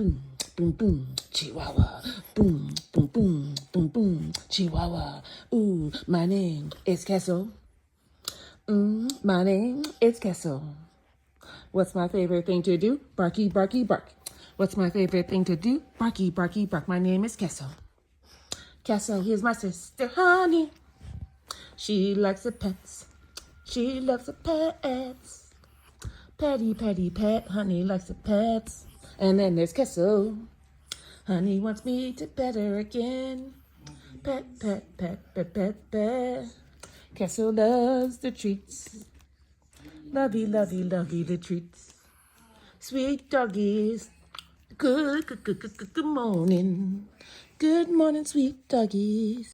Boom, boom, Chihuahua. Boom, boom, boom, boom, boom, Chihuahua. Ooh, my name is Queso. My name is Queso. What's my favorite thing to do? Barky, barky, bark. What's my favorite thing to do? Barky, barky, bark. My name is Queso. Queso, here's my sister, Honey. She likes the pets. She loves the pets. Petty, petty, pet. Honey likes the pets. And then there's Queso. Honey wants me to pet her again. Pet, pet, pet, pet, pet, pet. Queso loves the treats. Lovey, lovey, lovey, the treats. Sweet doggies. Good morning. Good morning, sweet doggies.